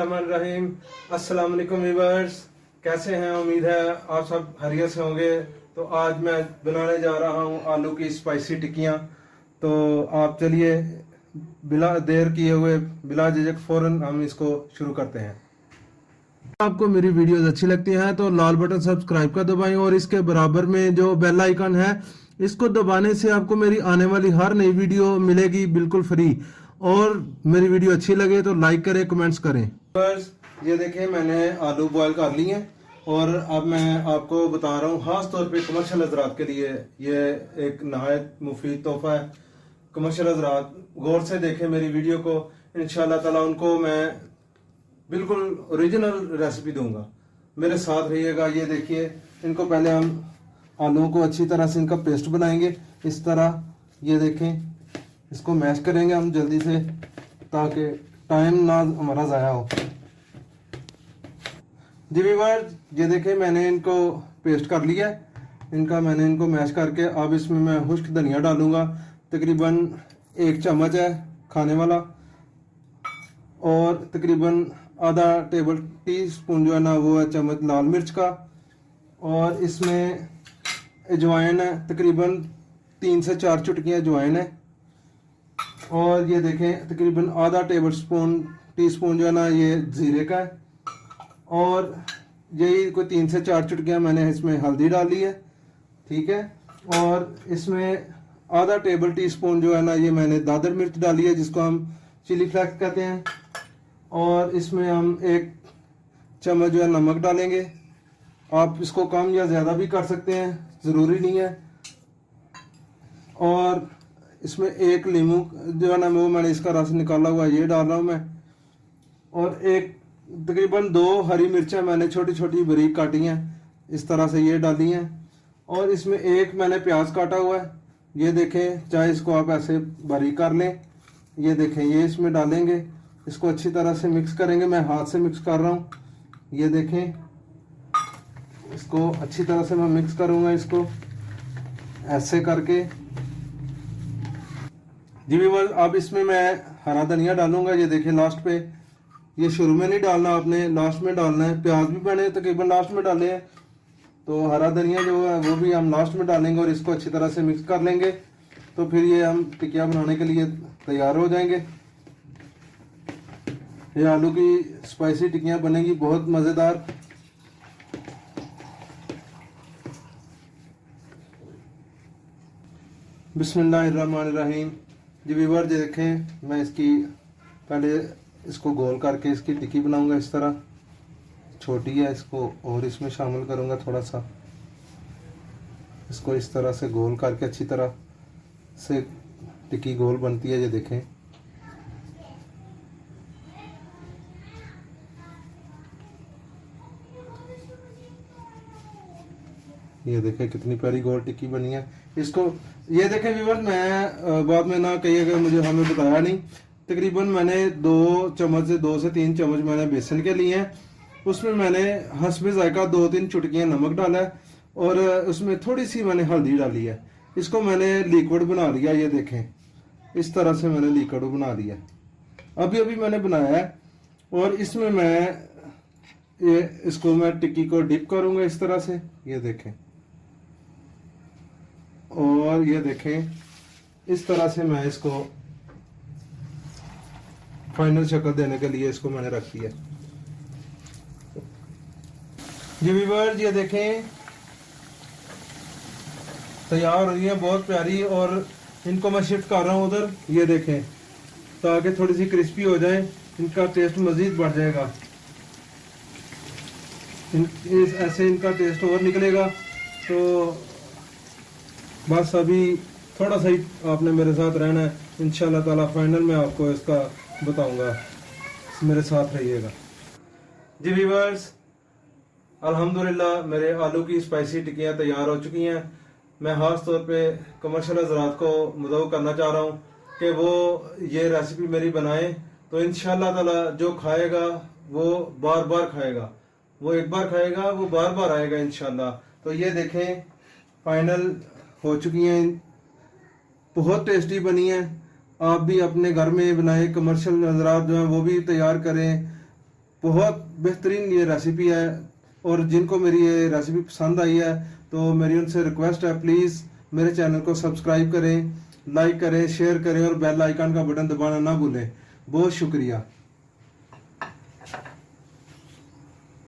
रहीम। अस्सलाम वालेकुम व्यूअर्स, कैसे हैं? उम्मीद है आप सब खैरियत से होंगे। तो आज मैं बनाने जा रहा हूं आलू की स्पाइसी टिक्कियां। तो आप चलिए बिला देर किए हुए बिला झिझक फौरन हम इसको शुरू करते हैं। आपको मेरी वीडियोस अच्छी लगती हैं तो लाल बटन सब्सक्राइब का दबाएं और इसके बराबर में जो बेल आइकन है इसको दबाने से आपको मेरी आने वाली हर नई वीडियो मिलेगी बिल्कुल फ्री। और मेरी वीडियो अच्छी लगे तो लाइक करें, कमेंट्स करें। बस ये देखें, मैंने आलू बॉयल कर लिए हैं और अब मैं आपको बता रहा हूँ खास तौर पे कमर्शियल हजरात के लिए ये एक नहायत मुफीद तोहफा है। कमर्शियल हजरात गौर से देखें मेरी वीडियो को, इंशाल्लाह ताला उनको मैं बिल्कुल ओरिजिनल रेसिपी दूंगा। मेरे साथ रहिएगा। ये देखिए, इनको पहले हम आलूओं को अच्छी तरह से इनका पेस्ट बनाएंगे इस तरह। ये देखें, इसको मैश करेंगे हम जल्दी से ताकि टाइम ना हमारा ज़ाया हो। जी व्यूअर्स, ये देखें मैंने इनको पेस्ट कर लिया है। मैंने इनको मैश करके अब इसमें मैं खुश्क धनिया डालूंगा। तकरीबन 1 चम्मच है खाने वाला, और तकरीबन आधा टेबल टी स्पून जो है ना वो है चम्मच लाल मिर्च का। और इसमें अजवाइन है, तकरीबन 3 से 4 चुटकियाँ अजवाइन है। और ये देखें तकरीबन आधा टी स्पून जो है ना ये जीरे का है। और यही कोई 3 से 4 चुटकियाँ मैंने इसमें हल्दी डाली है, ठीक है। और इसमें आधा टी स्पून जो है ना ये मैंने दादर मिर्च डाली है, जिसको हम चिली फ्लेक्स कहते हैं। और इसमें हम 1 चम्मच जो है नमक डालेंगे। आप इसको कम या ज़्यादा भी कर सकते हैं, ज़रूरी नहीं है। और इसमें 1 नींबू जो है ना वो मैंने इसका रस निकाला हुआ ये डाल रहा हूँ मैं। और तकरीबन 2 हरी मिर्चें मैंने छोटी छोटी बारीक काटी हैं, इस तरह से ये डाली हैं। और इसमें 1 मैंने प्याज काटा हुआ है। ये देखें, चाहे इसको आप ऐसे बारीक कर लें। ये देखें, ये इसमें डालेंगे, इसको अच्छी तरह से मिक्स करेंगे। मैं हाथ से मिक्स कर रहा हूँ। ये देखें, इसको अच्छी तरह से मैं मिक्स करूँगा, इसको ऐसे करके। जी व्यूअर्स, अब इसमें मैं हरा धनिया डालूंगा। ये देखें लास्ट पे, ये शुरू में नहीं डालना, आपने लास्ट में डालना है। प्याज भी मैंने तकरीबन लास्ट में डाले हैं, तो हरा धनिया जो है वो भी हम लास्ट में डालेंगे और इसको अच्छी तरह से मिक्स कर लेंगे। तो फिर ये हम टिक्कियाँ बनाने के लिए तैयार हो जाएंगे। ये आलू की स्पाइसी टिक्कियाँ बनेगी बहुत मज़ेदार। बिस्मिल्लाहिर्रहमानिर्रहीम। जी व्यूअर, देखें मैं पहले इसको गोल करके इसकी टिक्की बनाऊंगा। इस तरह छोटी है, इसको और इसमें शामिल करूंगा थोड़ा सा। इसको इस तरह से गोल करके अच्छी तरह से टिक्की गोल बनती है। ये देखें, ये देखें कितनी प्यारी गोल टिक्की बनी है। इसको ये देखें व्यूअर्स, मैं बाद में ना कहिएगा मुझे हमें बताया नहीं। तकरीबन मैंने 2 चम्मच से 2 से 3 चम्मच मैंने बेसन के लिए हैं। उसमें मैंने हस्बे जायका 2-3 चुटकियाँ नमक डाला है और उसमें थोड़ी सी मैंने हल्दी डाली है। इसको मैंने लिक्विड बना लिया। ये देखें, इस तरह से मैंने लिक्विड बना लिया, अभी अभी मैंने बनाया है। और इसमें इसको मैं टिक्की को डिप करूँगा इस तरह से। ये देखें, और ये देखें इस तरह से मैं इसको फाइनल शक्ल देने के लिए इसको मैंने रख दिया। ये व्यूअर्स, ये देखें तैयार हो रही है बहुत प्यारी। और इनको मैं शिफ्ट कर रहा हूँ उधर, ये देखें, ताकि थोड़ी सी क्रिस्पी हो जाए, इनका टेस्ट मजीद बढ़ जाएगा। ऐसे इनका टेस्ट और निकलेगा। तो बस अभी थोड़ा सा ही आपने मेरे साथ रहना है। इंशाल्लाह ताला फाइनल में आपको इसका बताऊंगा, मेरे साथ रहिएगा। जी व्यूअर्स, अल्हम्दुलिल्लाह मेरे आलू की स्पाइसी टिक्कियाँ तैयार हो चुकी हैं। मैं ख़ास तौर पे कमर्शियल हज़रात को मुदऊ करना चाह रहा हूँ कि वो ये रेसिपी मेरी बनाएं, तो इंशाल्लाह ताला जो खाएगा वो बार बार खाएगा। वो एक बार खाएगा, वो बार बार आएगा इंशाल्लाह। तो ये देखें फाइनल हो चुकी हैं, बहुत टेस्टी बनी है। आप भी अपने घर में बनाएं, कमर्शियल हज़रात जो हैं वो भी तैयार करें। बहुत बेहतरीन ये रेसिपी है, और जिनको मेरी ये रेसिपी पसंद आई है तो मेरी उनसे रिक्वेस्ट है, प्लीज़ मेरे चैनल को सब्सक्राइब करें, लाइक करें, शेयर करें और बेल आइकन का बटन दबाना ना भूलें। बहुत शुक्रिया।